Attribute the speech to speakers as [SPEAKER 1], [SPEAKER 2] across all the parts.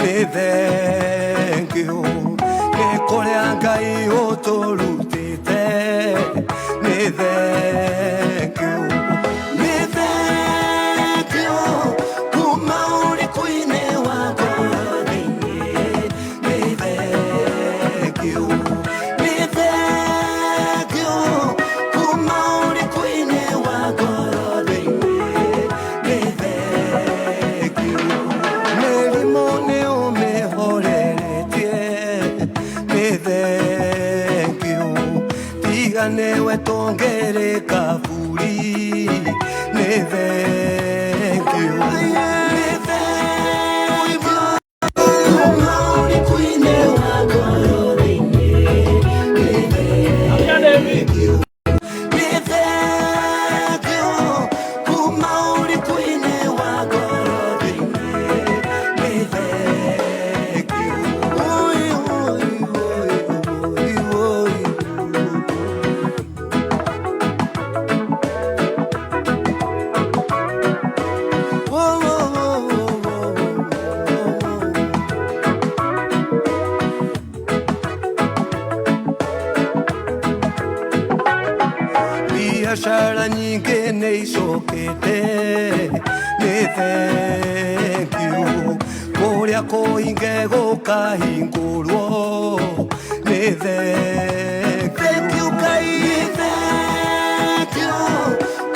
[SPEAKER 1] nĩ thengio nĩ kũrĩa Ngai ũtũrutĩte nĩ thengio nĩ thengio kuma ũrĩkũ-inĩ wa ngoro thĩinĩ nĩ thengio nĩ thengio kuma ũrĩkũ-inĩ wa ngoro thĩinĩ nĩ thengio mĩrimũ nĩ ũmĩhoreretie nĩ thengio tiga nĩwe tongere kaburi nĩ thengio nĩ thengio kuma ũrĩkũ-inĩ wa ngoro thĩinĩ nĩ thengio nĩ thengio kuma ũrĩkũ-inĩ wa ngoro thĩinĩ nĩ thengio oi oi oi oi biashara nyingĩ nĩ icokete nĩ thengio kũrĩa kũhinge gũkahingũrwo nĩ thengio Ngai thengio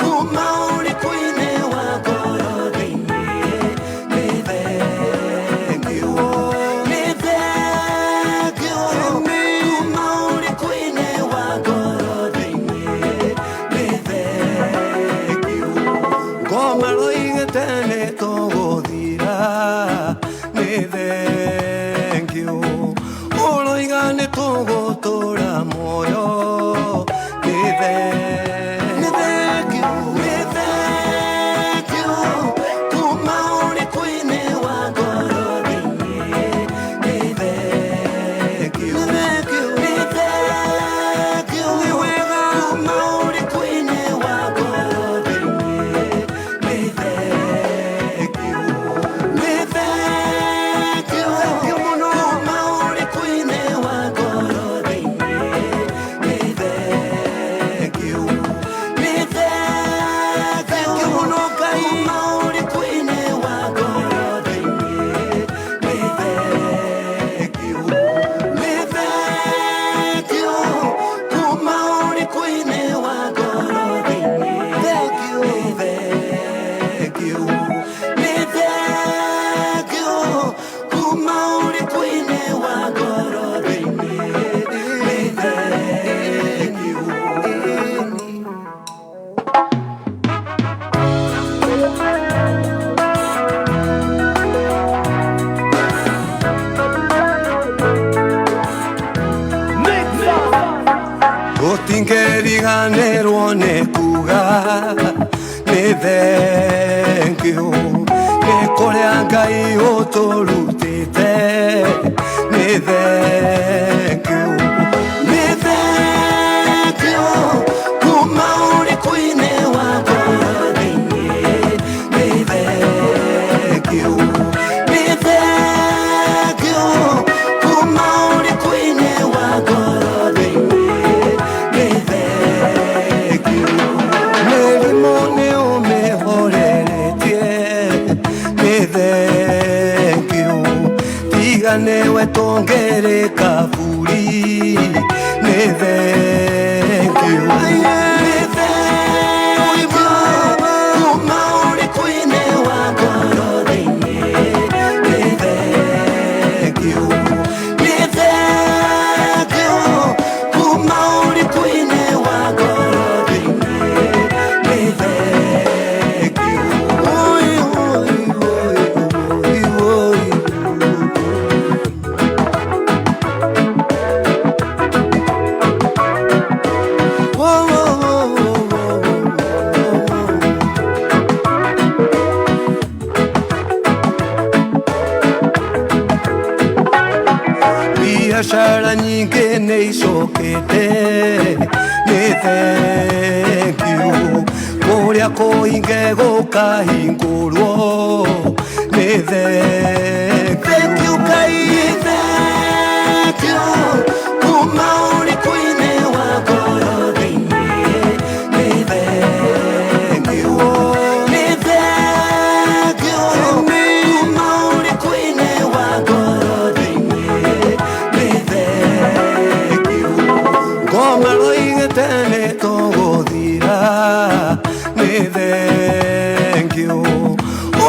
[SPEAKER 1] kuma ũrĩkũ-inĩ wa ngoro thĩinĩ nĩ thengio nĩ thengio kuma ũrĩkũ-inĩ wa ngoro thĩinĩ nĩ thengio ngoma rũigĩte nĩ tũgũthira nĩ thengio ũroiga nĩ tũgũtũra muoyo nĩ thengio nĩ thengio kuma ũrĩkũ-inĩ wa ngoro thĩinĩ nĩ thengio nĩ thengio kuma ũrĩkũ-inĩ wa ngoro thĩinĩ nĩ thengio nĩ thengio mũno kuma ũrĩkũ-inĩ wa ngoro thĩinĩ nĩ thengio nĩ thengio mũno Ngai kuma ũrĩkũ-inĩ wa ngoro thĩinĩ nĩ thengio nĩ thengio kuma ũrĩkũ-inĩ wa ngoro thĩinĩ nĩ thengio nĩ thengio kuma ũrĩkũ-inĩ wa ngoro thĩinĩ nĩ thengio gũtingĩriganĩrwo nĩ kuga nĩ thengio nĩ kũrĩa Ngai ũtũrutĩte nĩ thengio nĩ thengio kuma ũrĩkũ-inĩ wa ngoro thĩinĩ nĩ thengio nĩ thengio kuma ũrĩkũ-inĩ wa ngoro thĩinĩ nĩ thengio mĩrimũ nĩ ũmĩhoreretie nĩ thengio tiga nĩwe tongere kaburi nĩ thengio nĩ thengio kuma ũrĩkũ-inĩ wa ngoro thĩinĩ nĩ thengio nĩ thengio kuma ũrĩkũ-inĩ wa ngoro thĩinĩ nĩ thengio oi oi oi oi biashara nyingĩ nĩ icokete nĩ thengio kũrĩa kũhinge gũkahingũrwo nĩ thank you Ngai thank you kuma uri kuine wa ngoro thiini ni thank you ni thank you kuma uri kuine wa ngoro thiini ni thank you ngoma roigete ni tuguthira ni thank you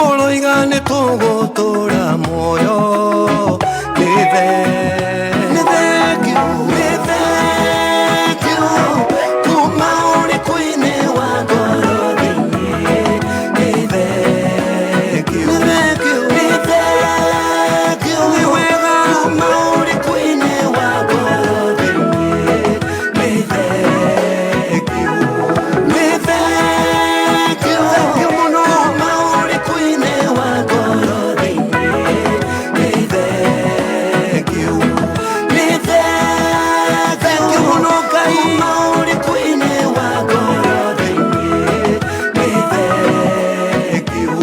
[SPEAKER 1] uroiga ni tugutura muoyo ni thank you kuma uri kuine wa ngoro thiini ni thank you ni thank you kuma uri kuine wa ngoro thiini ni thank you ni thank you muno kuma uri kuine wa ngoro thiini ni thank you ni thank you muno Ngai kuma uri kuine wa ngoro thiini ni thank you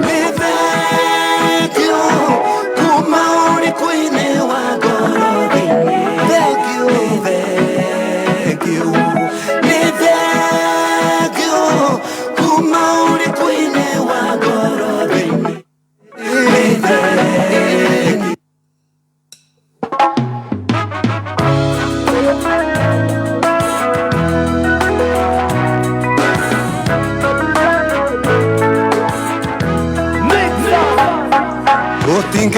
[SPEAKER 1] ni thank you kuma uri kuine wa ngoro thiini thank you thank you ni thank you kuma uri kuine wa ngoro thiini ni thank you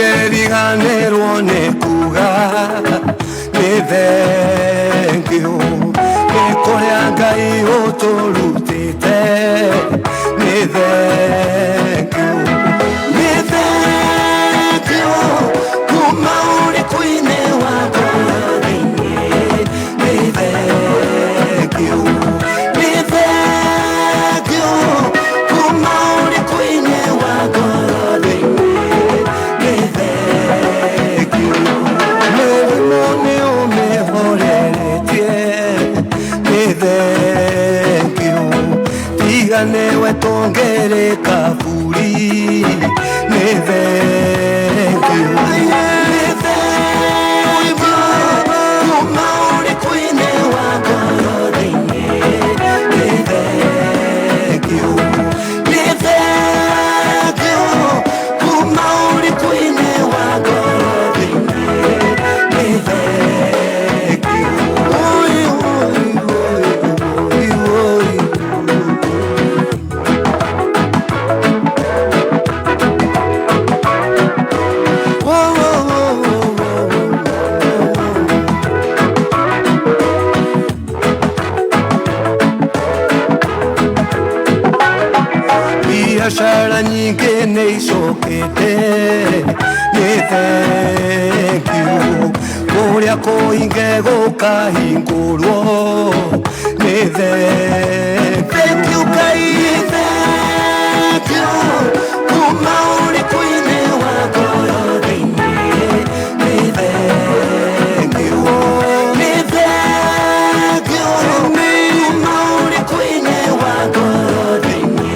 [SPEAKER 1] gutingeriganirwo ni kuga ni thank you ni kuria Ngai uturutite ni thank you ni thank you kuma uri kuine wa ngoro thiini ni thank you ni thank you kuma uri kuine wa ngoro thiini ni thank you mirimo ni umihoreretie ni thank you tigane we tongere kaburi ni thank you ni thank you kuma uri kuine wa ngoro thiini ni thank you ni thank you kuma uri kuine wa ngoro thiini ni thank you oi oi oi oi biashara nyingi ni icokete ni thank you kuria kuinge gukahingurwo ni thank you Ngai thank you kuma uri kuine wa ngoro thiini ni thank you ni thank you kuma uri kuine wa ngoro thiini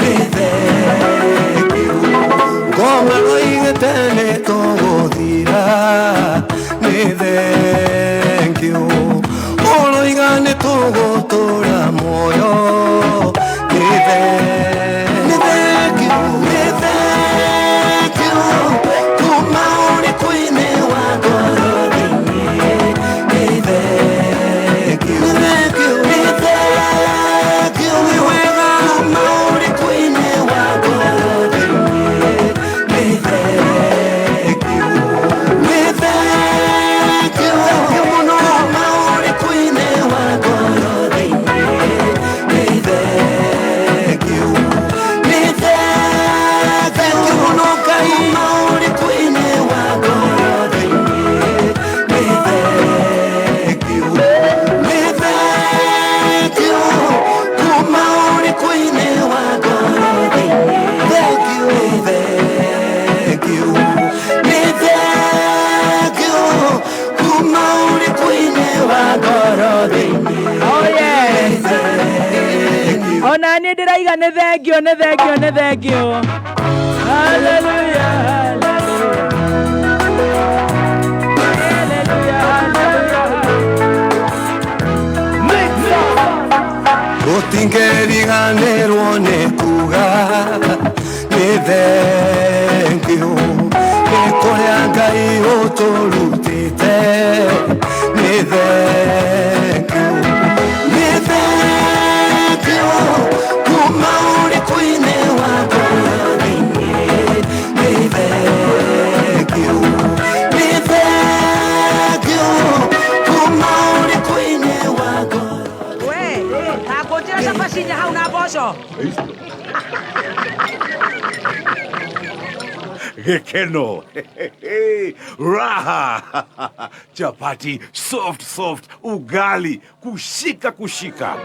[SPEAKER 1] ni thank you ngoma roigete ni tuguthira ni thank you uroiga ni tugutura
[SPEAKER 2] Ndaiga ne thank you. Hallelujah.
[SPEAKER 1] Utingeriganirwo ni kuga ni thank you ni kuria Ngai uturutite ni thank you kuma uri kuine wako ni thank you kuma uri kuine wako
[SPEAKER 2] Pashinja hauna bosho.
[SPEAKER 3] Keno. Raha. Chapati soft. Ugali kushika.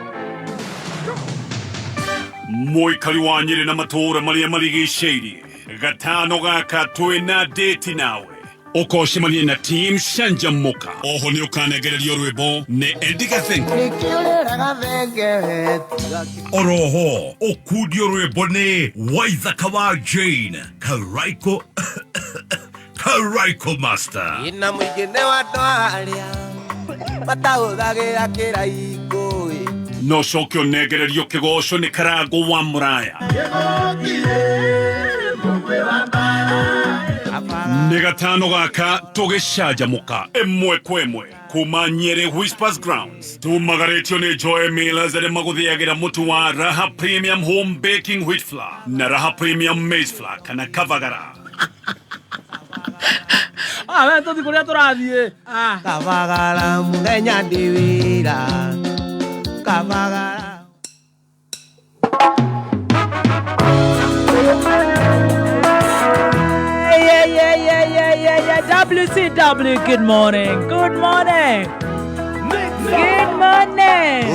[SPEAKER 3] Moikari wa Nyeri na matora maria marigiceirie. Gatano gaka twina date nawe. Okoshemanie na team Shanjamoka. Oho ni ukanegererio rwimbo ne Ediga Think. Oroho okudio rwimbo ne Waithaka wa Jane. Karaiko Master.
[SPEAKER 1] Ina mwigine wa aria batahuthagira kiraiko.
[SPEAKER 3] No cokio negererio kigoco ni Karago wa Muraya. Negatano gaka tugishajamuka emwe kwemwe kuma Nyeri Whispers Grounds tumagaretio ni Joy Millers ere maguthiagira mutu wa Raha Premium Home Baking Wheat Flour na Raha Premium Maize Flour kana Kavagara.
[SPEAKER 2] Wewe tu kuria turathie.
[SPEAKER 1] Kavagara muthenya ndiwira. Kavagara
[SPEAKER 2] WCW, good morning.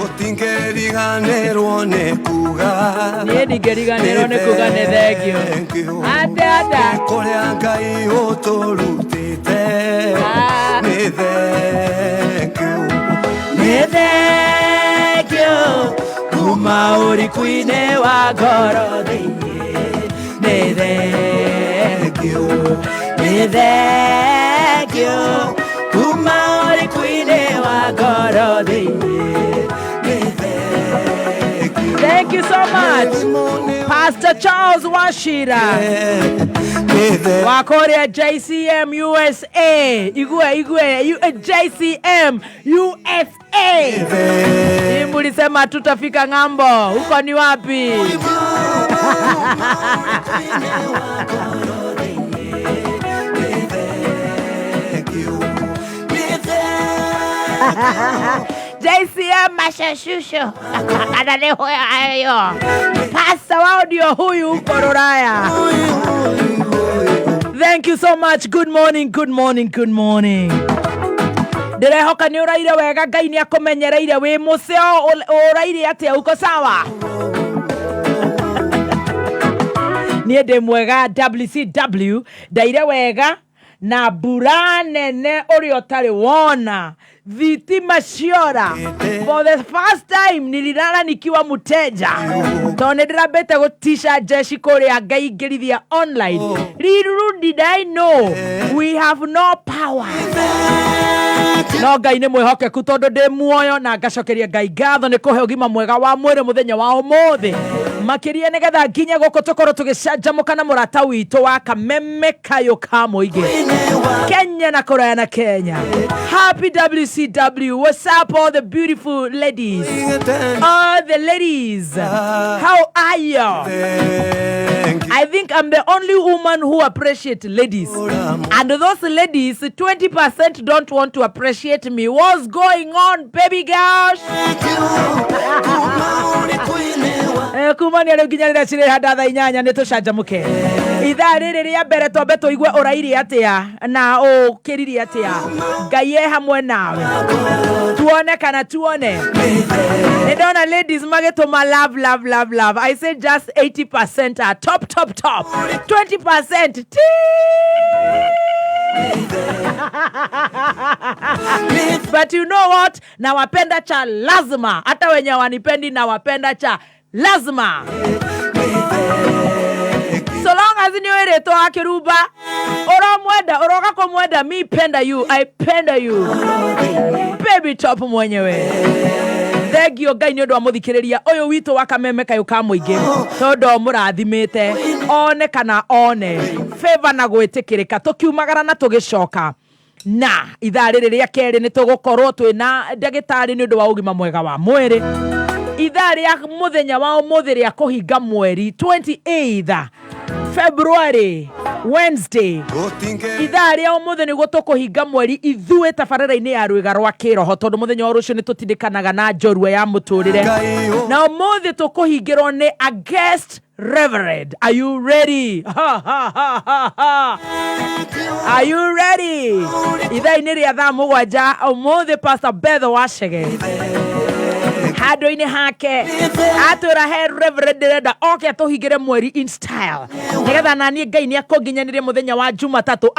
[SPEAKER 1] utingeriganirwo ni kuga
[SPEAKER 2] ne thank you. Ada
[SPEAKER 1] kuria Ngai uturutite ni thank you kuma uri kuine wa ngoro ni thank you kuma uri kuine wa ngoro
[SPEAKER 2] thank you so much, Pastor Charles Washira. Wakoria JCM USA. Igwe JCM USA. Mulisema tutafika ng'ambo. Huko ni wapi? JCM Mashashusho. Kadane hoya ayo. Pastor wao ndio huyu huko Roraya. Thank you so much. Good morning. Ndirehoka ni uraire wega Ngai ni akumenyereire wi museo uraire atia uko sawa. Ni ndi mwega WCW ndaire wega na mbura nene uri otari wona thitima ciora. For the first time nililala nikiwa muteja tone ndirambete gutisha jeshi kuria Ngai ngirithia online. Little did I know we have no power. No Ngai ni mwihokeku tondu ndi muoyo na ngacokeria Ngai ngatho ni kuhe ugima mwega wa mwiri muthenya wa umuthi makiria nigetha nginya guko tukorwo tugicanjamuka na murata witu wa kameme kayo ka muingi Kenya na Korea na Kenya. Happy WCW. What's up all the beautiful ladies? All the ladies. How are you? I think I'm the only woman who appreciates ladies. And those ladies, 20% don't want to appreciate me. What's going on, baby girls? Kumani aluginyarira chire hadatha inyanya netushanjamuke. Ithaa riri ria mbere tombe tuigue urairi atia na ukiriri atia. Ngai hamwe nawe. Tuone. Nedona ladies magetuma love. I say just 80% are top. 20%. But you know what? Na wapenda cha lazima. Hata wenye wanipendi na wapenda cha lazima so long as ni were to akiruba oroga ko mwenda me penda you I penda you baby top mwenyewe thegio Ngai ni undu wa muthikiriria uyu witu wa kameme kayu ka muingi tondu murathimite one kana one favor na gwitikirika tukiumagara na tugicoka na ithaa riri ria keri ni tugukorwo twina ndagitari ni undu wa ugima mwega wa mwiri ithaa ria muthenya wa umuthi ria kuhinga mweri 28th February Wednesday ithaa ria umuthi ni gutukuhinga mweri ithuĩ tabarĩra-inĩ ya rwĩga rwa kĩroho tondu muthenya wa rũciũ ni tutindikanaga na njorua ya mũtũrĩre na umuthi tukuhingĩrwo ni a guest Reverend. Are you ready? Are you ready? Ithaa-inĩ ria thaa mũgwanja umuthi Pastor Beth Wachege handu-inĩ hake atwĩra he Reverend renda oke atuhingĩre mweri in style nigetha nanie Ngai ni akonginyanirie muthenya wa Jumatatu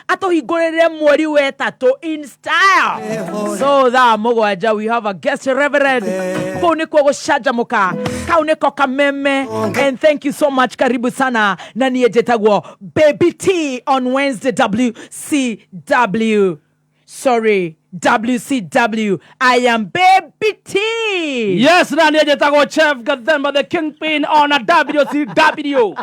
[SPEAKER 2] atuhingũrĩre mweri wetatũ in style so thaa mũgwanja we have a guest Reverend kũu nĩkuo gũcanjamũka kau nĩko kameme and thank you so much karibu sana na niĩ njĩtagwo Baby T on Wednesday WCW sorry WCW. I am Baby T.
[SPEAKER 4] Yes, na niye jetago Chef Gathemba the Kingpin on a WCW.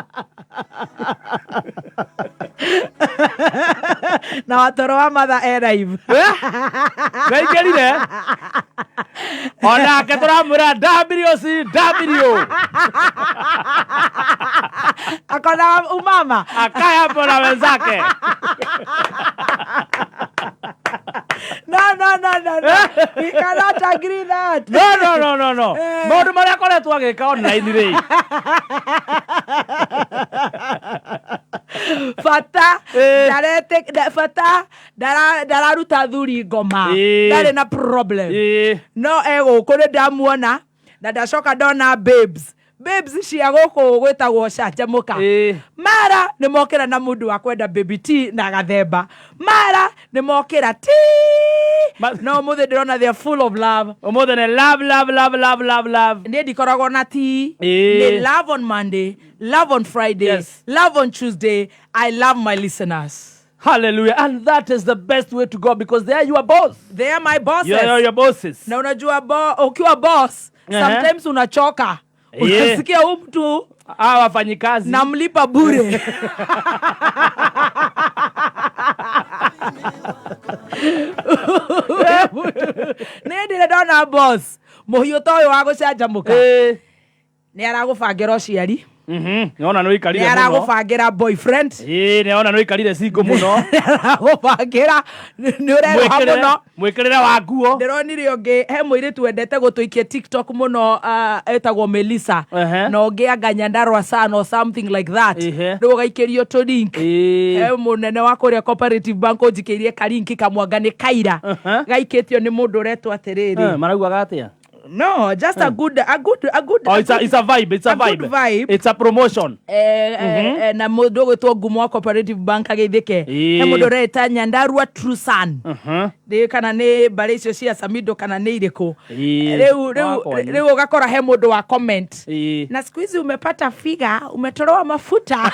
[SPEAKER 2] Na watoro wa mother arrive.
[SPEAKER 4] Gaigerire. Ona ketora mura WCW.
[SPEAKER 2] Akona umama.
[SPEAKER 4] Akaya pona wenzake.
[SPEAKER 2] No. We cannot agree that.
[SPEAKER 4] No. Modu maria koretwo agika online ri.
[SPEAKER 2] Fata dararuta thuri ngoma. That is a problem. No ego kore damuona na dacoka dona babes cia guku gwitagwo canjamuka mara ni mokira na mundu wa kwenda Baby T na Gathemba mara ni mokira ti no muthe ndirona they are full of love
[SPEAKER 4] omothe ne love
[SPEAKER 2] ni ndikoragwo na ti ni love on Monday, love on Friday,
[SPEAKER 4] yes.
[SPEAKER 2] Love on Tuesday. I love my listeners.
[SPEAKER 4] Hallelujah. And that is the best way to go because they are your boss.
[SPEAKER 2] They are my bosses.
[SPEAKER 4] You are your bosses.
[SPEAKER 2] Na unajua ukiwa boss sometimes unachoka. Unasikia mtu
[SPEAKER 4] wafanyikazi
[SPEAKER 2] namlipa bure. Nendire ndona boss muhiu toyo wa gucanjamuka ni aragubangira uciari
[SPEAKER 4] Neona no ikarire muno.
[SPEAKER 2] Ni aragubangira boyfriend.
[SPEAKER 4] Neona no ikarire single muno.
[SPEAKER 2] Aragubangira ni ureha muno.
[SPEAKER 4] Mwikirire wa nguo.
[SPEAKER 2] Ndironire ungi he muiritu wendete gutuikia TikTok muno etagwo Melissa. No ungi anganya ndarwa sana or something like that. Ndio gaikirio to link. He munene wa kuria Cooperative Bank unjikirie kalinki kamwanga ni kaira. Gaikitio ni mundu uretwo atiriri.
[SPEAKER 4] Maraguaga atia?
[SPEAKER 2] No, just a good.
[SPEAKER 4] Oh, it's a vibe. It's a vibe.
[SPEAKER 2] Good vibe.
[SPEAKER 4] It's a promotion.
[SPEAKER 2] Na mundu gwitwo Gumo Cooperative Bank agithike. He mundu reta Nyandarua True Sun. Ndi kana ni bari icio cia Samido kana ni iriku. Riu ugakora he mundu wa comment. Na siku hizi umepata figa, umetoroa mafuta.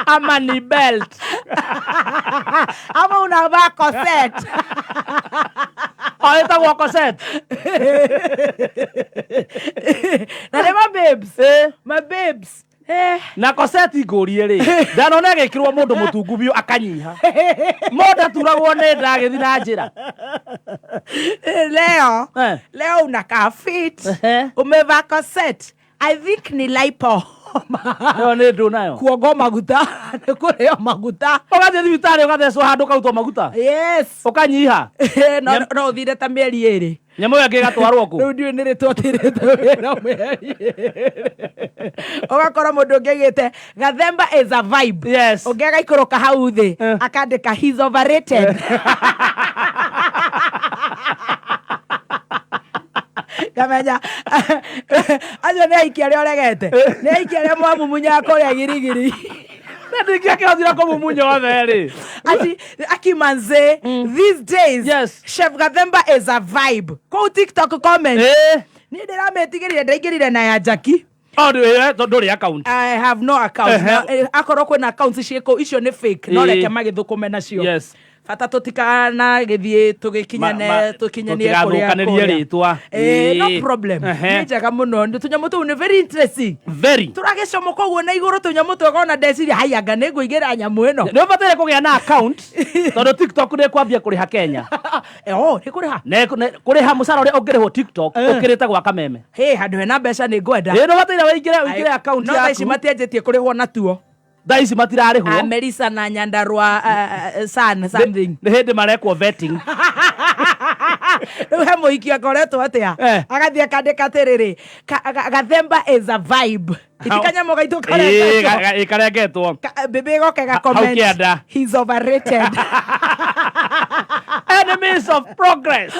[SPEAKER 4] Ama ni belt.
[SPEAKER 2] Ama unavaa corset.
[SPEAKER 4] Aita kwa corset.
[SPEAKER 2] Na my babes. My babes.
[SPEAKER 4] Na corset igorie ri. Ndanona gekirwo mundu mutungu bio akanyiha. Moda turagwo ne ndagithi na njira.
[SPEAKER 2] Leo unakaa fit. Umevaa corset. I think ni lipo.
[SPEAKER 4] No ne ndo nayo.
[SPEAKER 2] Kuogo maguta, kurio maguta.
[SPEAKER 4] Ugathe thibitari ugathecwo handu kautwo maguta.
[SPEAKER 2] Yes.
[SPEAKER 4] Ukanyiha.
[SPEAKER 2] No thire ta mieri eri.
[SPEAKER 4] Nyamo yake gatwarwo ku.
[SPEAKER 2] Riu ndiu nire twatirite wira mieri. Ugakora mundu ngegete Gathemba is a vibe.
[SPEAKER 4] Yes.
[SPEAKER 2] Ungega ikoroka hau thi akandika he's overrated. Kamenya aje ne ikiaria oregete ne ikiaria mwamu munya koria girigiri
[SPEAKER 4] Ndikia kihotira kumumunyo othe
[SPEAKER 2] Aki manze, these days,
[SPEAKER 4] yes.
[SPEAKER 2] Chef Gathemba is a vibe. Go TikTok comment. Ni ndira metigirire ndaigirire na ya Jackie.
[SPEAKER 4] Nduri account.
[SPEAKER 2] I have no account. Akorwo kwina accounts cieko icio ni fake. No reke magithukume nacio.
[SPEAKER 4] Yes.
[SPEAKER 2] Fata tutikana githie tugikinyane tukinyanie kuria
[SPEAKER 4] ritwa.
[SPEAKER 2] No problem. Njaga muno tunyamu tu ni very interesting.
[SPEAKER 4] Very.
[SPEAKER 2] Turagicomoka uguo na iguru tunyamu tu gona ndeciria hayanga ni nguigira nyamu ino.
[SPEAKER 4] Ni ubatire kugia na account tondu TikTok ni kwambia kuriha Kenya.
[SPEAKER 2] Ni kuriha.
[SPEAKER 4] Kuriha musara uri ungirihwo TikTok ukirite gwaka meme.
[SPEAKER 2] Handu hena mbeca ni ngwenda.
[SPEAKER 4] Ni ubatire wingire account yaku.
[SPEAKER 2] No ici matianjetie kurihwo natuo.
[SPEAKER 4] Daisi matirarihwo.
[SPEAKER 2] Melissa na Nyandarua something.
[SPEAKER 4] Ni hindi marekwo vetting.
[SPEAKER 2] He muiki akoretwo atia agathie akandika tiriri Gathemba is a vibe itikanyamo gaitu
[SPEAKER 4] karengetwo
[SPEAKER 2] bebe goke ga comment he's overrated.
[SPEAKER 4] Enemies of progress.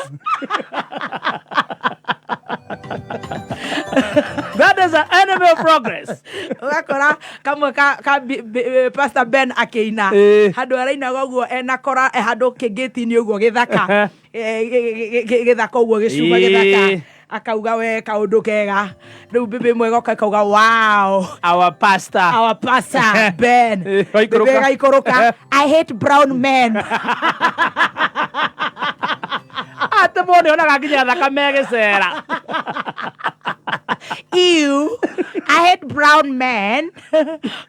[SPEAKER 4] That is an enemy of progress.
[SPEAKER 2] Ugakora kamwe ka Pastor Ben akeina handu araina goguo enakora handu kingitini uguo githaka githaka uguo gicuma githaka akauga we kaundu kega riu bibi mwegoka kauga wow
[SPEAKER 4] our pastor
[SPEAKER 2] Ben bibi gaikuruka I hate brown men.
[SPEAKER 4] Ate mone ona gakinya thakame gicera.
[SPEAKER 2] Ew, I hate brown men.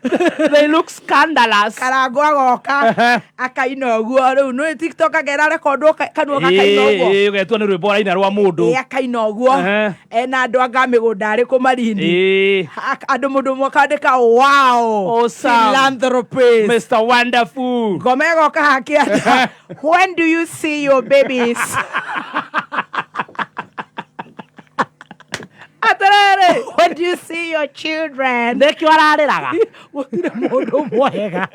[SPEAKER 4] They look scandalous.
[SPEAKER 2] Karagwa goka akaina uguo riu no TikTok agera record kanua gakaina uguo
[SPEAKER 4] ugetwo ni rwimbo raina rwa mundu
[SPEAKER 2] akaina uguo ena andu anga migunda ari kumarindi andu mundu mwakandika wow philanthropist
[SPEAKER 4] Mr. Wonderful
[SPEAKER 2] gomego kahakia when do you see your babies? When do you see your children?
[SPEAKER 4] Ndeki warariraga
[SPEAKER 2] gutire mundu mwega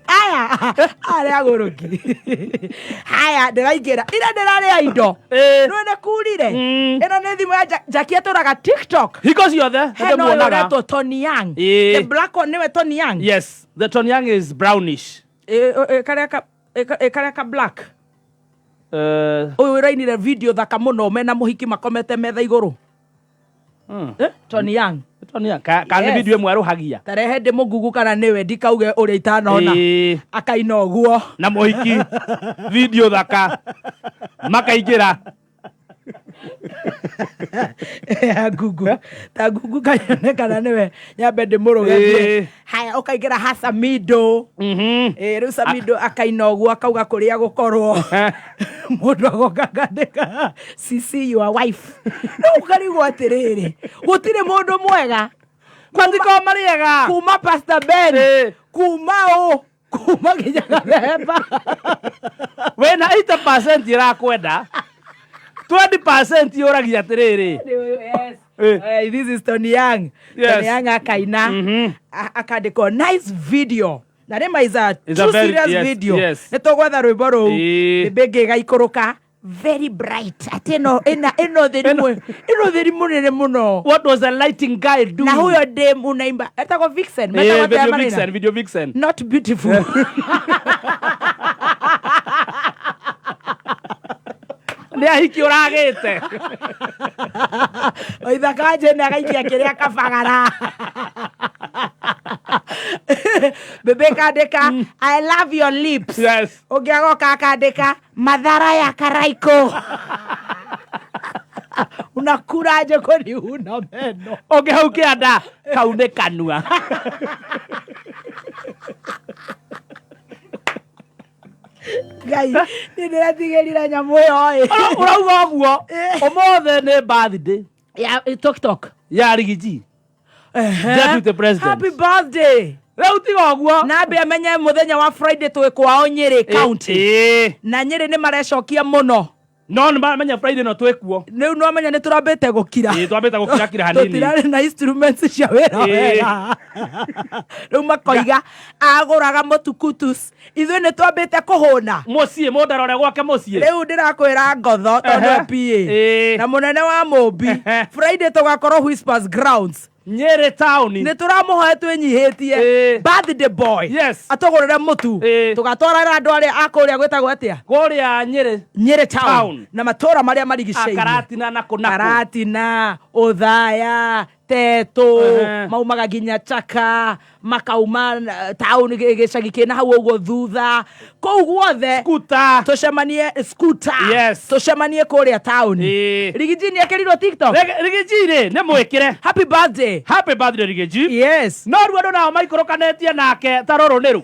[SPEAKER 2] aya agoroki haya ndiraingira ira ndiraria indo none kurire ino ni thimu ya Jackie aturaga TikTok
[SPEAKER 4] hiko ciothe
[SPEAKER 2] ndemuonaga Tony Young the black one niwe Tony Young.
[SPEAKER 4] Yes, the Tony Young is brownish
[SPEAKER 2] kareka black uyu rainire video thaka muno mena muhiki makomete metha iguru Tony Young
[SPEAKER 4] kana video imwe aruhagia
[SPEAKER 2] tarehe ndi mugugu kana niwe ndikauge uria itanona akaina uguo
[SPEAKER 4] na muhiki video thaka makaingira
[SPEAKER 2] gugu kanyonekana niwe nyambe ndimurugagie haya ukaingira Hasamido riu Samido akaina uguo akauga kuria gukorwo mundu agoka akandika CC your wife no ukarigwo atiriri gutire mundu mwega
[SPEAKER 4] kwandiko mariega
[SPEAKER 2] kuma Pastor Ben kuma ginya Gathemba
[SPEAKER 4] wena 80% irakwenda 20% yuragia atiriri.
[SPEAKER 2] Yes. This is Tony Young.
[SPEAKER 4] Yes.
[SPEAKER 2] Tony Young akaina akandiko nice video. Na rema is a true serious video.
[SPEAKER 4] Yes.
[SPEAKER 2] Netogwetha rwimbo ru bebe gaikuruka very bright. Ateno eno theri munene muno.
[SPEAKER 4] What was the lighting guy do?
[SPEAKER 2] Na huyo dem unaimba. Etako Vixen.
[SPEAKER 4] Video Vixen.
[SPEAKER 2] Not beautiful.
[SPEAKER 4] Ni ahiki uragite
[SPEAKER 2] oithaka jene agaikia kiria kabagara bebe kandika I love your lips.
[SPEAKER 4] Yes.
[SPEAKER 2] Ungiagoka kandika madhara ya karaiko unakuraje kwani una meno
[SPEAKER 4] ungehaukia nda kaune kanua
[SPEAKER 2] Gai ni ndiratigirira nyamu yo
[SPEAKER 4] urauga uguo omothe ni birthday
[SPEAKER 2] ya TikTok
[SPEAKER 4] ya Rigiji Deputy President.
[SPEAKER 2] Happy birthday.
[SPEAKER 4] Rau tiga uguo
[SPEAKER 2] nambe amenye muthenya wa Friday twi kwao Nyeri county na Nyeri ni marecokia muno
[SPEAKER 4] no menya Friday no twekuo
[SPEAKER 2] riu no menya ni turambite gukira
[SPEAKER 4] twambite gukira kira hanini
[SPEAKER 2] tutirari na instruments cia wera wega riu makoiga aguraga mutukutus ithu ni twambite kuhuna
[SPEAKER 4] mucie mundarore gwake mucie
[SPEAKER 2] riu ndirakwira ngotho tondu PA na munene wa Mumbi Friday tugakorwo Whispers Grounds
[SPEAKER 4] Nyeri town
[SPEAKER 2] nä tå ramå twinyihitie birthday boy
[SPEAKER 4] Yes.
[SPEAKER 2] atågå mutu tugatwarana andå arä a kå rä a gwä tagwo atä a
[SPEAKER 4] kuria
[SPEAKER 2] Nyeri town na matå ra marä a marigicäirie
[SPEAKER 4] Karatina na kunako
[SPEAKER 2] Karatina Uthaya Tetu maumaga nginya Chaka makauma town gicagi kina hau uguo thutha kou guothe
[SPEAKER 4] Skuta
[SPEAKER 2] tucemanie Skuta
[SPEAKER 4] Yes.
[SPEAKER 2] tucemanie kuria town Rigiji ni ekerirwo TikTok
[SPEAKER 4] Rigiji nä mwäkire
[SPEAKER 2] happy birthday
[SPEAKER 4] Rigiji
[SPEAKER 2] yes
[SPEAKER 4] no ruo andå nao maikårũkanĩtie nake ta rũrũ nĩ rũ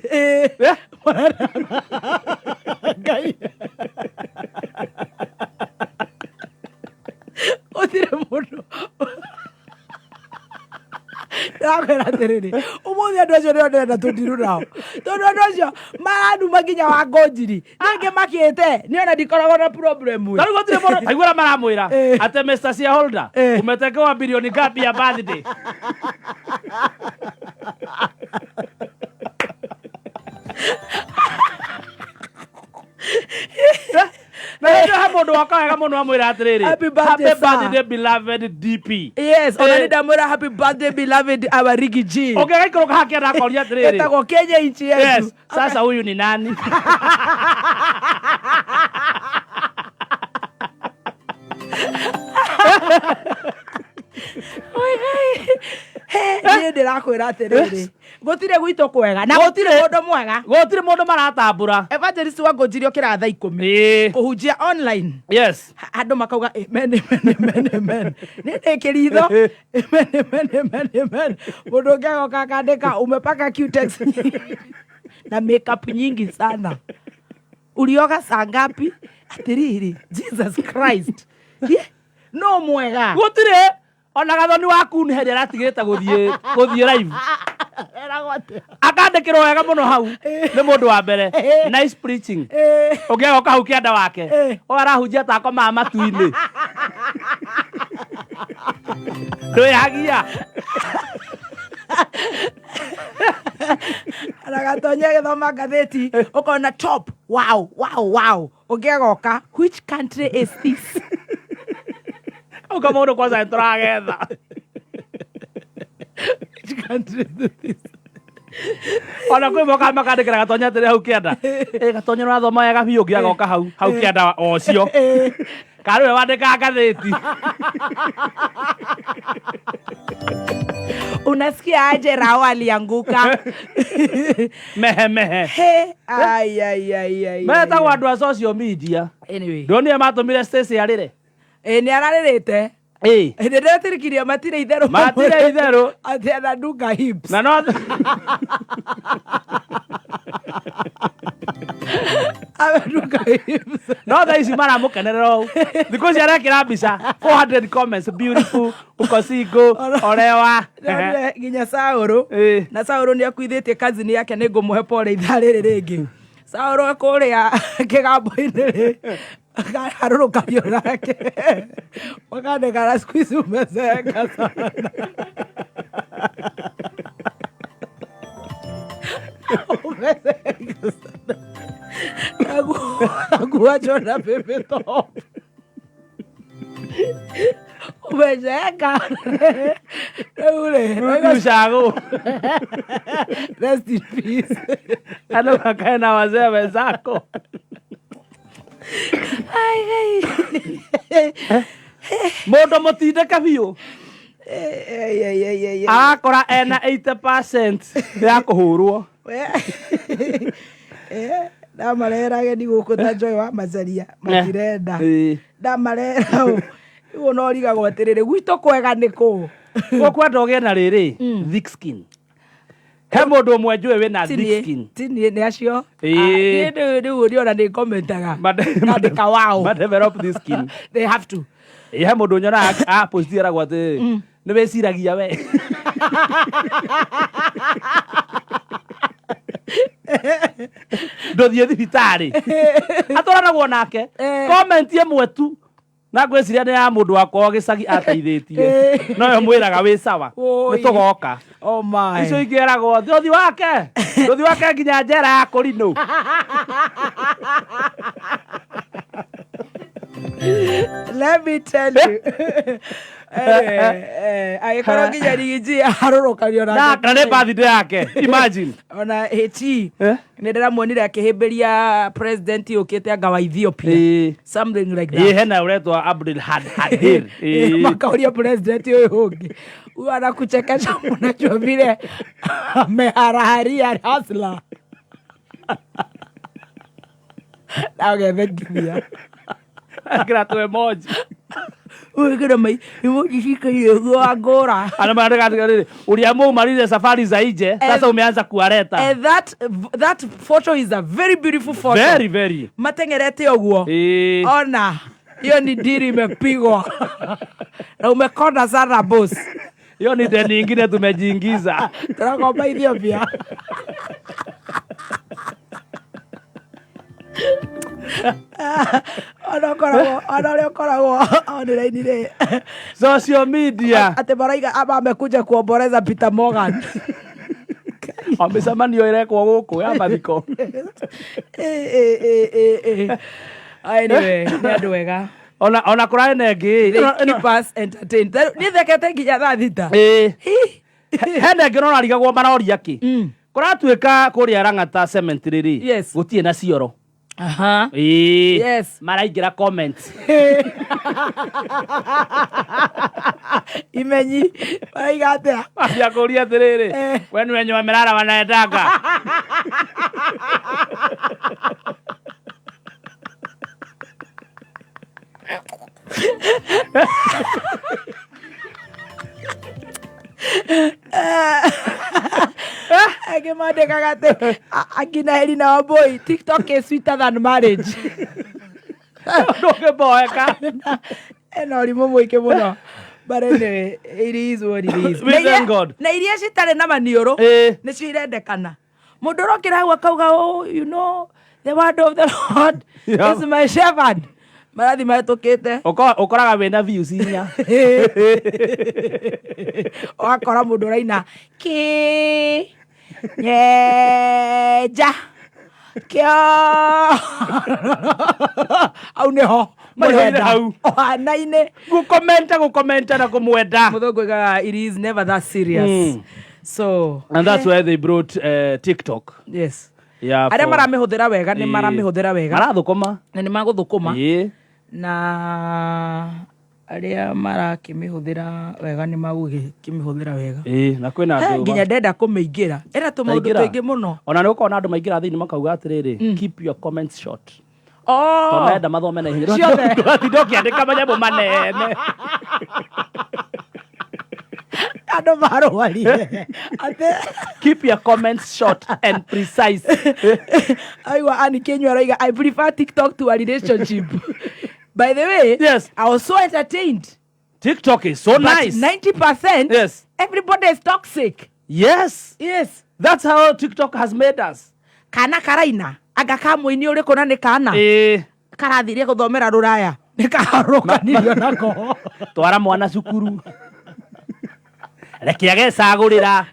[SPEAKER 2] Otire mundu Rakwera atiriri umuthi andu acio nio ndenda tundiru nao tondu andu acio maranuma nginya wa ngonjiri ningi makite niona ndikoragwo na problem we
[SPEAKER 4] tarä gũtirĩ mũndũ taiguĩra maramwĩra atĩ Mr. Shareholder umetekewa bilioni ngapi ya birthday na ndio hapo ndo wakaga mũno amwĩra atĩrĩrĩ
[SPEAKER 2] Happy birthday,
[SPEAKER 4] beloved DP
[SPEAKER 2] yes ona ndamwira happy birthday beloved our Rigiji
[SPEAKER 4] ũngĩgaikũrũka hakia ndakoria atĩrĩrĩ
[SPEAKER 2] etagwo Kenya nchi yetu
[SPEAKER 4] yes sasa huyu ni nani
[SPEAKER 2] niä ndä rakwä ra atä rä rä gå tirä gwitå kwega na gå tirä må ndå mwega
[SPEAKER 4] gũtirĩ mũndũ maratambũra
[SPEAKER 2] evangelist wa ngånjiri å kä ra thaa ikå kå hunjia online
[SPEAKER 4] yes
[SPEAKER 2] andå makauga nä ndä kä ritho må ndå å ngä agoka akandä ka umepaka Q-tex na makeup nyingi sana ulioga saa ngapi atä rä Jesus Christ no mwega
[SPEAKER 4] gũtirĩ ona gathoni waku nĩ hĩndĩ aratigĩte gũthiĩ live akandĩkĩrwo wega mũno hau nĩ mũndũ wa mbere nice preaching ũngĩagoka hau kĩanda wake o arahunjia ta akomaga matu-inĩ ndwĩhagia
[SPEAKER 2] anagatonya gĩthoma ngathĩti ũkona top wow ũngĩ agoka which country is this
[SPEAKER 4] au kama mũndũ kwanza nĩtũragetha
[SPEAKER 2] which country is this
[SPEAKER 4] ona kwĩ moka makandĩkĩra gatonya atĩrĩ hau kĩanda gatonya nĩwathoma wega biũ ũngĩagoka hau kĩanda ocio karĩ we wandĩkaga ngathĩti
[SPEAKER 2] unasikia aje Rao alianguka
[SPEAKER 4] mehe
[SPEAKER 2] ai
[SPEAKER 4] metagwo andũ a social media
[SPEAKER 2] anyway
[SPEAKER 4] ndonire matũmire Stacy arĩre
[SPEAKER 2] nĩ ararĩrĩte nĩ ndetĩrĩkirie matirĩ itherũ atĩ anadunga hips
[SPEAKER 4] na no
[SPEAKER 2] anadunga hips
[SPEAKER 4] no thaa ici maramũkenerera ũũ thikũ ici arekĩra mbica 400 comments beautiful uko single orewa
[SPEAKER 2] nginya Saũrũ na Saũrũ nĩ akuithĩtie kazini yake nĩ ngũmũhe pole ithaa rĩrĩ rĩngĩ Saũrũ kũrĩa kĩgambo-inĩ harũrũkanio nake wakandĩkana siku ici umezenga sana umezenga sana nakuacho na pepe top umezenga
[SPEAKER 4] ushago
[SPEAKER 2] rest in peace
[SPEAKER 4] ano kakae na wazee wenzako mũndũ mũtindĩke biũ akora ena 80% ya kũhũrwo
[SPEAKER 2] ndamarerage ni gũkũ ta Joy wa Macharia matirenda ndamarera ũguo no rigagwo atĩrĩrĩ gwitũ kwega nĩ kũ
[SPEAKER 4] ũkwenda ũgĩe na rĩrĩ thick skin he mũndũ ũmwe njũĩ wĩna thick skin
[SPEAKER 2] tini nĩ acio rĩu ũrĩona nĩ komentaga kandĩka wow
[SPEAKER 4] develop this skin
[SPEAKER 2] they have to
[SPEAKER 4] he mũndũ nyonaga aposti eragwo atĩ nĩ wĩciragia we ndũthiĩ thibitarĩ atũranagwo nake comment ĩmwe tu na ngwĩciria nĩ ya mũndũ wakwa gĩcagi ateithĩtie no yo mwĩraga wĩ sawa nĩ tũgoka icio ingĩeragwo ndũthi wake nginya njera ya kũrinũ
[SPEAKER 2] let me tell you agĩkorwo nginya rigiji arũrũkanio
[SPEAKER 4] na nĩ birthday yake imagine
[SPEAKER 2] ona hĩti nĩ ndĩramuonire akĩhĩmbĩria president yũkĩte anga wa Ethiopia something like that
[SPEAKER 4] hena ũretwa Abdul Hadir
[SPEAKER 2] makauria president ũyũ ũngĩ huyu anakuchekesha unajua vile ameharaharia hasla na ũgethengithia
[SPEAKER 4] akĩra tu emoji
[SPEAKER 2] Uwe mai emoji shikarie gwa ngora
[SPEAKER 4] ana marega rĩrĩ uria marire safari za nje sasa umeanza kuareta
[SPEAKER 2] and that photo is a very beautiful photo
[SPEAKER 4] very
[SPEAKER 2] matengerete ũguo ona hiyo ni diri imepigwa na umekonda sana boss
[SPEAKER 4] hiyo ni deni nyingine tumejiingiza
[SPEAKER 2] tunakomba Ethiopia anakoragwo online-inĩ
[SPEAKER 4] social media
[SPEAKER 2] atĩ maraiga aba amekuja kuomboreza Peter Morgan
[SPEAKER 4] mĩcemanio ĩrekwo gũkũ ya mathiko
[SPEAKER 2] anyway nĩ andũ wega
[SPEAKER 4] ona kũrarĩ na ĩngĩ
[SPEAKER 2] nĩ thekete nginya thaa thita
[SPEAKER 4] hena ĩngĩ no narigagwo maroria kĩ kũratuĩka kũrĩa Rang'ata cemetery gũtirĩ na cioro
[SPEAKER 2] yes
[SPEAKER 4] maraingĩra comments
[SPEAKER 2] imenyi maraiga atĩa
[SPEAKER 4] akũria atĩrĩrĩ we nĩ wenye wamerara wanaendanga
[SPEAKER 2] akĩmandĩkaga atĩ akina Helena Wambui TikTok is sweeter than marriage
[SPEAKER 4] ndũngĩmboeka
[SPEAKER 2] ena ũrimũ mũingĩ mũno but anyway it is what it is na iria citarĩ na maniũrũ nĩcio irendekana mũndũ ũrokĩra hau akauga you know the word of the Lord is my shepherd marathi mahĩtũkĩte
[SPEAKER 4] ũkoraga wĩna views inya
[SPEAKER 2] ũgakora mũndũ ũraina nyenja kĩo au nĩho ũhana-inĩ
[SPEAKER 4] gũkomenta na kũmwenda
[SPEAKER 2] mũthũngũ igaga it is never that serious so
[SPEAKER 4] and that's why they brought TikTok
[SPEAKER 2] yes arĩa maramĩhũthĩra wega nĩ maramĩhũthĩra wega
[SPEAKER 4] marathũkũma
[SPEAKER 2] na nĩ magũthũkũma na arĩa marakĩmĩhũthĩra wega nĩ magũkĩmĩhũthĩra wega
[SPEAKER 4] na kwĩna andũ
[SPEAKER 2] nginya ndenda kũmĩingĩra ena tũmaũndũ tũingĩ mũno
[SPEAKER 4] ona nĩ gũkorwo na andũ maingĩra thĩinĩ makauga atĩrĩrĩ keep your comments short tonenda mathome na ihenya ndũgatinda ũkĩandĩka manyamũ manene
[SPEAKER 2] andũ marũarire
[SPEAKER 4] keep your comments short and precise
[SPEAKER 2] aigua Annie Kenyua arauga I prefer TikTok to a relationship by the way
[SPEAKER 4] yes
[SPEAKER 2] I was so entertained
[SPEAKER 4] TikTok is so nice
[SPEAKER 2] 90%
[SPEAKER 4] yes
[SPEAKER 2] everybody is toxic
[SPEAKER 4] yes that's how TikTok has made us
[SPEAKER 2] kana karaina anga kamũini ũrĩkũ na nĩ kana karathirie gũthomera rũraya nĩ kaharũkanirio nako
[SPEAKER 4] twara mwana cukuru reke agecagũrĩra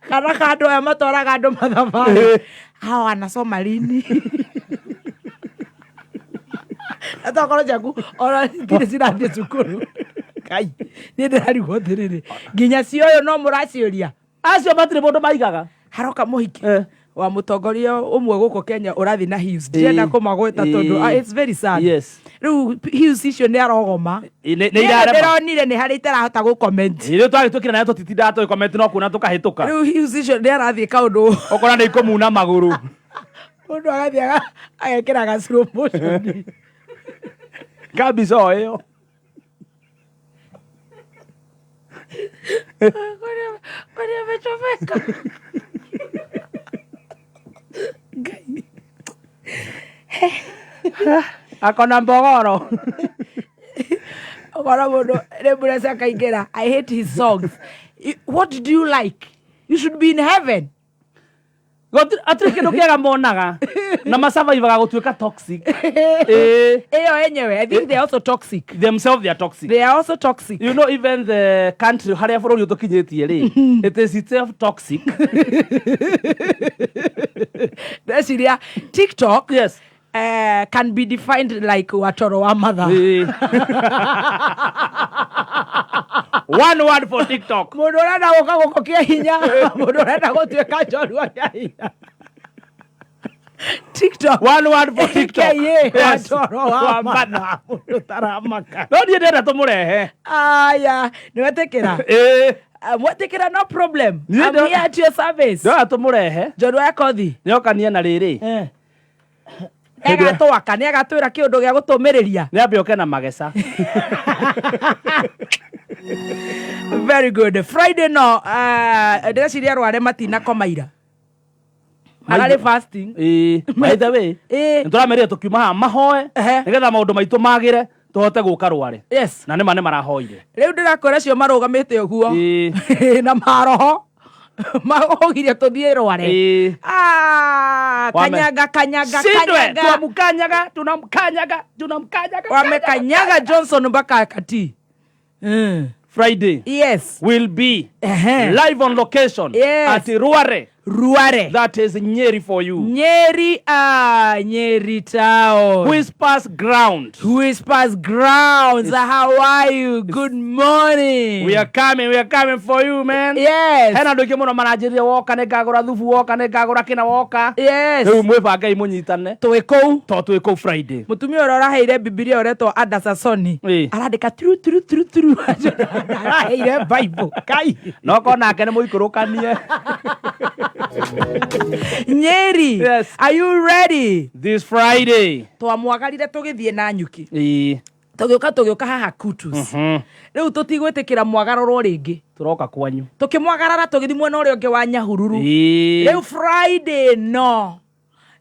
[SPEAKER 2] kana kandũ aya matwaraga andũ mathabarĩ hao anasoma lini atakorwo jaku ona ndirĩ cirathiĩ cukuru kai nĩ ndĩrarigwo atĩrĩrĩ nginya cioyo no mũraciũria
[SPEAKER 4] acio matirĩ mũndũ maigaga
[SPEAKER 2] haroka mũhiki wa mũtongoria ũmwe gũkũ Kenya ũrathi na Hughes ndirenda kũmagweta tondũ it's very sad rĩu Hughes icio nĩ arogoma ndĩronire nĩ harĩ itarahota gũcomment
[SPEAKER 4] rĩu twagĩtũkĩra nayo tũtitindaga tũgĩcomment no kuona tũkahĩtũka
[SPEAKER 2] rĩu Hughes icio nĩ arathiĩ kaũndũ
[SPEAKER 4] ũkora nĩ ikũmuna magũrũ
[SPEAKER 2] mũndũ agathiĩ agekĩra ga slow motion
[SPEAKER 4] kabisa ĩyo
[SPEAKER 2] kũrĩa amechomeka
[SPEAKER 4] akona mbogoro
[SPEAKER 2] okona mũndũ rĩmũrece akaingĩra I hate his songs what do you like you should be in heaven
[SPEAKER 4] atirĩ kĩndũ kĩega monaga na macavaivaga gũtuĩka toxic
[SPEAKER 2] ĩyo enyewe I think they are also toxic
[SPEAKER 4] themselves they are toxic
[SPEAKER 2] they are also toxic
[SPEAKER 4] you know even the country harĩa bũrũri ũtũkinyĩtie rĩ it is itself toxic
[SPEAKER 2] ndeciria TikTok
[SPEAKER 4] yes
[SPEAKER 2] can be defined like watoro wa matha
[SPEAKER 4] One word for TikTok.
[SPEAKER 2] Mundu urenda guka guko kia hinya. Mundu urenda gutuika njorua kia hinya. TikTok.
[SPEAKER 4] One word for TikTok.
[SPEAKER 2] Yes. Wambana. Mundu taramaka.
[SPEAKER 4] No ndiye ndenda tumurehe.
[SPEAKER 2] Aya, niwetekera. Mwetekera no problem. I'm here at your service.
[SPEAKER 4] Ndo tumurehe.
[SPEAKER 2] Njorua yakothi.
[SPEAKER 4] Nyokania na riri.
[SPEAKER 2] Egatwaka ni agatwira kiundu gia gutumiriria.
[SPEAKER 4] Ni ambioke na magesa.
[SPEAKER 2] Very good. Friday no ndeciria rware matina komaira. Marari fasting.
[SPEAKER 4] By the way, niturameria tukiuma ha mahoe nigetha maundu maitu magire tuhote guka rware.
[SPEAKER 2] Yes.
[SPEAKER 4] Na nima marahoire.
[SPEAKER 2] Riu ndirakora cio marugamite uguo. Na maroho. Mahogiria tuthie rware. Kanyaga. Tunamkanyaga. Wamekanyaga Johnson mpaka kati.
[SPEAKER 4] Friday.
[SPEAKER 2] Yes.
[SPEAKER 4] Will be live on location at Ruare. That is Nyeri for you.
[SPEAKER 2] Nyeri town.
[SPEAKER 4] Whispers Grounds.
[SPEAKER 2] How are you? Good morning.
[SPEAKER 4] We are coming for you, man.
[SPEAKER 2] Yes.
[SPEAKER 4] Hena nduke muno manajiria woka ne gagura thufu woka ne gagura kina woka.
[SPEAKER 2] Yes.
[SPEAKER 4] Riu mwibanga imunyitane. Twiko Friday.
[SPEAKER 2] Mutumia ora raheire Biblia oretwo Adasasoni. Arandika tru. Araheire Bible. Kai.
[SPEAKER 4] No kona ake ne muikurukanie.
[SPEAKER 2] Nyeri.
[SPEAKER 4] Yes.
[SPEAKER 2] Are you ready?
[SPEAKER 4] This Friday.
[SPEAKER 2] Twamwagarire tugithie na nyuki. Tugiuka haha Kutus. Riu tutigwitikira mwagaroro ringi.
[SPEAKER 4] Turoka kwanyu.
[SPEAKER 2] Tukimwagarara tugithi mwena uria ungi wa Nyahururu. Riu Friday no.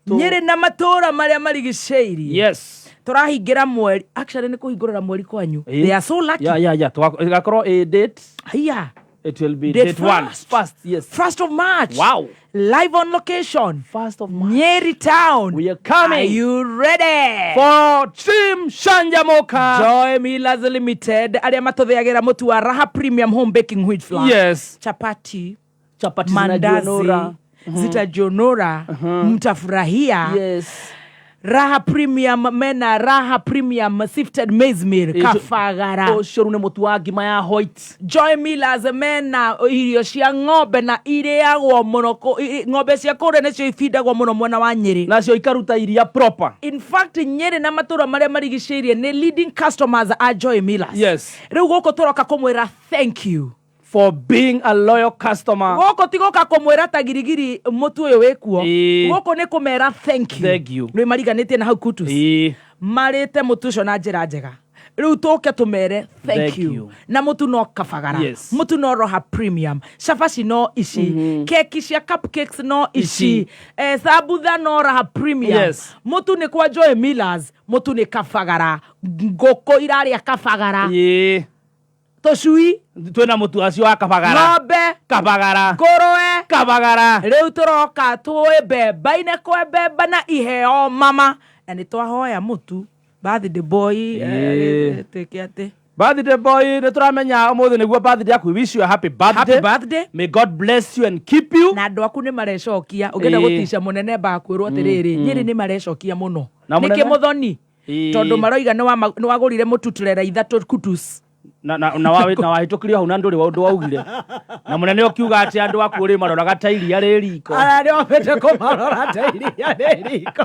[SPEAKER 2] Nyeri na matura maria marigiceirie.
[SPEAKER 4] Yes.
[SPEAKER 2] Turahingira mweri. Actually ni kuhingurira mweri kwanyu. They are so lucky.
[SPEAKER 4] Yeah. Tugakorwo a date.
[SPEAKER 2] Hiya.
[SPEAKER 4] It will be date 1. First, yes.
[SPEAKER 2] 1st of March.
[SPEAKER 4] Wow.
[SPEAKER 2] Live on location.
[SPEAKER 4] 1st of March.
[SPEAKER 2] Nyeri town.
[SPEAKER 4] We are coming.
[SPEAKER 2] Are you ready?
[SPEAKER 4] For Team Shanjamoka.
[SPEAKER 2] Joy Millers Limited. Aria matuthiagira mutu wa Raha Premium Home Baking Wheat Flour.
[SPEAKER 4] Yes.
[SPEAKER 2] Chapati.
[SPEAKER 4] Mandazi.
[SPEAKER 2] Zitajonora. Mtafurahia.
[SPEAKER 4] Yes.
[SPEAKER 2] Raha Premium mena Raha Premium sifted maize meal kafagara.
[SPEAKER 4] Shorune mutu wa ngima ya white.
[SPEAKER 2] Joy Millers mena irio cia ng'ombe na ireagwo muno ng'ombe cia kure nicio ifindagwo muno mwena wa Nyeri.
[SPEAKER 4] Nacio ikaruta iria proper.
[SPEAKER 2] In fact Nyeri na matura maria marigiceirie ni leading customers at Joy Millers.
[SPEAKER 4] Yes.
[SPEAKER 2] Riu goko turoka kumwira thank you
[SPEAKER 4] for being a loyal customer.
[SPEAKER 2] Goko tigoka kumwira tagirigiri mutu uyu wikuo. Goko ni kumera thank you. Ni mariganitie na hau Kutus. Marite mutu ucio na njira njega. Riu tuke tumere thank you. Na mutu no kafagara.
[SPEAKER 4] Yes.
[SPEAKER 2] Mutu no Raha Premium. Shafashi no ishi. Keki cia cupcakes no ishi. Sabutha no Raha Premium.
[SPEAKER 4] Yes.
[SPEAKER 2] Mutu ni kwa Joy Millers. Mutu ni kafagara. Goko iraria kafagara. Toshui
[SPEAKER 4] twina mutu acio wa kabagara.
[SPEAKER 2] Ng'ombe
[SPEAKER 4] kabagara.
[SPEAKER 2] Ngũrwe
[SPEAKER 4] kabagara.
[SPEAKER 2] Riu turoka twĩmbemba-inĩ kwembemba na iheo mama. Na nĩ twahoya mutu birthday boy tũĩke atĩ
[SPEAKER 4] birthday boy nĩ tũramenya ũmũthĩ nĩguo birthday yaku. We wish you a happy birthday.
[SPEAKER 2] Happy birthday.
[SPEAKER 4] May God bless you and keep you.
[SPEAKER 2] Na andũ aku nĩ marecokia ũngĩenda gũticia mũnene bakwĩrwo atĩrĩrĩ Nyeri nĩ marecokia mũno. Nĩkĩ mũthoni tondũ maroiga nĩ wagũrire mũtu turera ithatũ Kutus
[SPEAKER 4] na wahĩtũkirio hau na ndũrĩ wa ũndũ waugire na mũnene ũkiuga atĩ andũ aku ũrĩ maroraga ta iria rĩ riko.
[SPEAKER 2] Arĩa ofete kũmarora ta iria rĩ riko.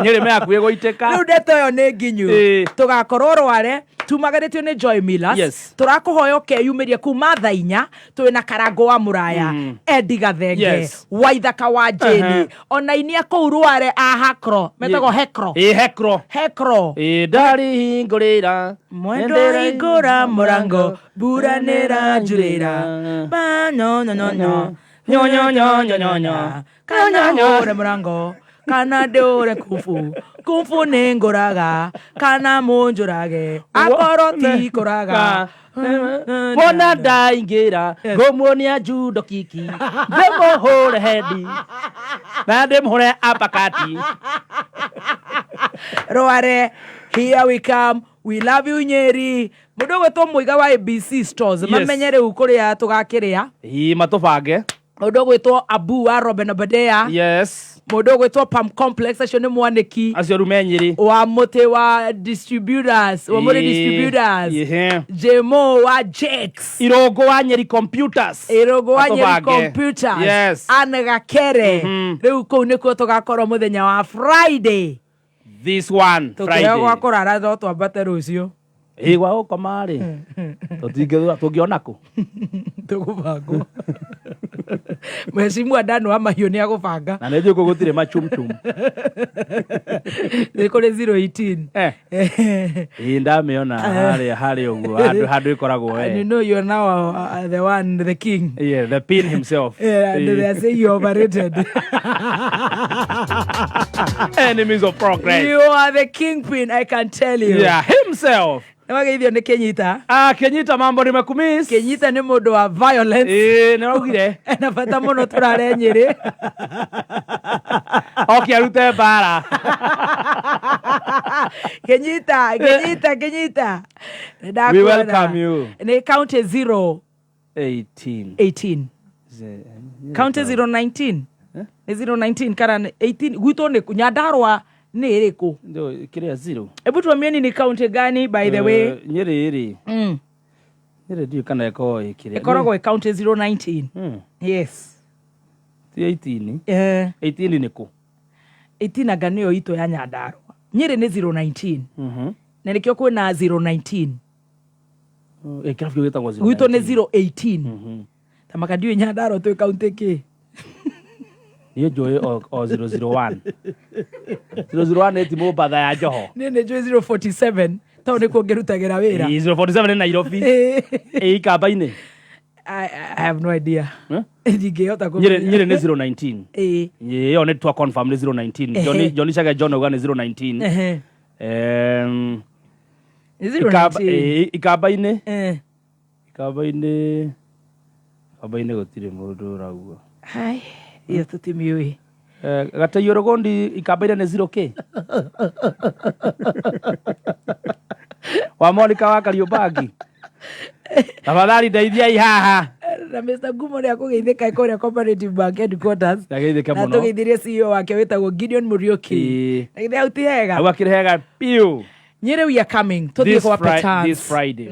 [SPEAKER 4] Nyeri me hakuhĩ gũitĩka.
[SPEAKER 2] Rĩu ndeto ĩyo nĩ nginyu. Tũgakorwo Rware tumagarĩtio nĩ Joy Millers.
[SPEAKER 4] Yes.
[SPEAKER 2] Tũrakũhoya ũkeyumĩria kuma thaa 4 twĩna Karango wa Mũraya, Eddie Gathenge,
[SPEAKER 4] Yes.
[SPEAKER 2] Waithaka wa Jane, ona inia kũu Rware ahakro metagwo hekro. Hekro.
[SPEAKER 4] Ndari hingũrĩra
[SPEAKER 2] Mwendo hingũra mũrango mbura nĩranjurĩra no kana hũre mũrango kana ndũre kumfu nĩngũraga kana mũnjũrage akorwo ti kũraga
[SPEAKER 4] Mona ndaingĩra ngũmuonia judo kiki ndĩmũhũre hendi na ndĩmũhũre apakati.
[SPEAKER 2] Rware, here we come. We love you Nyeri. Mũndũ gwĩtwo Mũiga wa ABC Stores. Mamenye rĩu kũrĩa tũgakĩrĩa.
[SPEAKER 4] Matũbange.
[SPEAKER 2] Mũndũ gwĩtwo Abu wa Robin Badea.
[SPEAKER 4] Yes.
[SPEAKER 2] mundu gwitwo Palm Complex acio ni mwaniki
[SPEAKER 4] acio rumenyiri
[SPEAKER 2] wa muti wa distributors wa muri distributors Jemo wa Jex
[SPEAKER 4] Irogo wa Nyeri Computers
[SPEAKER 2] yes Anagakere riu kou nikuo tugakorwo muthenya wa Friday
[SPEAKER 4] this one Friday
[SPEAKER 2] tukagakora ratho twambate rucio
[SPEAKER 4] gwa gukoma ri tungionako
[SPEAKER 2] tugubangwo mesimu andano wa mahiũ ni agubanga
[SPEAKER 4] na nĩnjũĩ gũtirĩ machumchum
[SPEAKER 2] nĩ kũrĩ 018
[SPEAKER 4] ndamĩona harĩa ũguo handũ ĩkoragwo
[SPEAKER 2] you know you are now the one the king
[SPEAKER 4] the pin himself
[SPEAKER 2] and they say you overrated
[SPEAKER 4] enemies of progress
[SPEAKER 2] you are the kingpin I can tell you
[SPEAKER 4] himself
[SPEAKER 2] Nĩwageithio nĩ Kenyita.
[SPEAKER 4] Kenyita mambo nimekumiss.
[SPEAKER 2] Kenyita nĩ mũndũ wa violence.
[SPEAKER 4] Nĩwaugire.
[SPEAKER 2] Na bata mũno turare Nyeri.
[SPEAKER 4] Okay, arute bara.
[SPEAKER 2] Kenyita.
[SPEAKER 4] We welcome you.
[SPEAKER 2] Nĩ county 018. County 019. Nĩ 019 kana 18 gwitũ nĩ Nyandarua nĩ ĩrĩkũ?
[SPEAKER 4] Ndio kĩrĩa 0.
[SPEAKER 2] Ebu tuambieni ni county gani by the way?
[SPEAKER 4] Nyeri. Nyeri ndio kana ĩkoragwo ĩkĩrĩa.
[SPEAKER 2] Ĩkoragwo county 019. Yes.
[SPEAKER 4] Ti 18. 18 nĩ kũ?
[SPEAKER 2] 18 anga nĩyo ito ya Nyandarua. Nyeri nĩ 019. Na nĩkĩo kwĩna 019.
[SPEAKER 4] Kĩrabio gĩtagwo 019.
[SPEAKER 2] Gwitũ nĩ 018. Tamaka ndio Nyandarua twĩ county kĩ?
[SPEAKER 4] Niĩ njũĩ o 001. 001 nĩ timũ batha ya Njoho.
[SPEAKER 2] Nĩ njũĩ 047 tondũ nĩ kuongerutagĩra wĩra.
[SPEAKER 4] 047 nĩ Nairobi. Ikamba-inĩ.
[SPEAKER 2] I have no idea. Ndingĩhota
[SPEAKER 4] kũmenya. Nyeri nĩ 019. Ĩyo nĩ twa confirm nĩ 019. Johnny Shaga John uga nĩ 019. Ikamba-inĩ. Ikamba-inĩ gũtirĩ mũndũ ũraguo.
[SPEAKER 2] Hai. Iyo tutimiũĩ.
[SPEAKER 4] Gateiyũrũ gondi ikamba-inĩ nĩ 0K. Wa Monica wa Kariũbangi. Tafadhali ndeithia haha.
[SPEAKER 2] Na Mr. Ngumo nĩ akũgeithĩka kũrĩa Cooperative Bank headquarters.
[SPEAKER 4] Ndageithĩke mũno.
[SPEAKER 2] Na tũgeithirie CEO wake wĩtagwo Gideon Muriuki. Na githĩ hau ti hega.
[SPEAKER 4] Hau akĩrĩ hega piũ.
[SPEAKER 2] Nyeri we are coming. Tũthiĩ kwa Patan.
[SPEAKER 4] This Friday.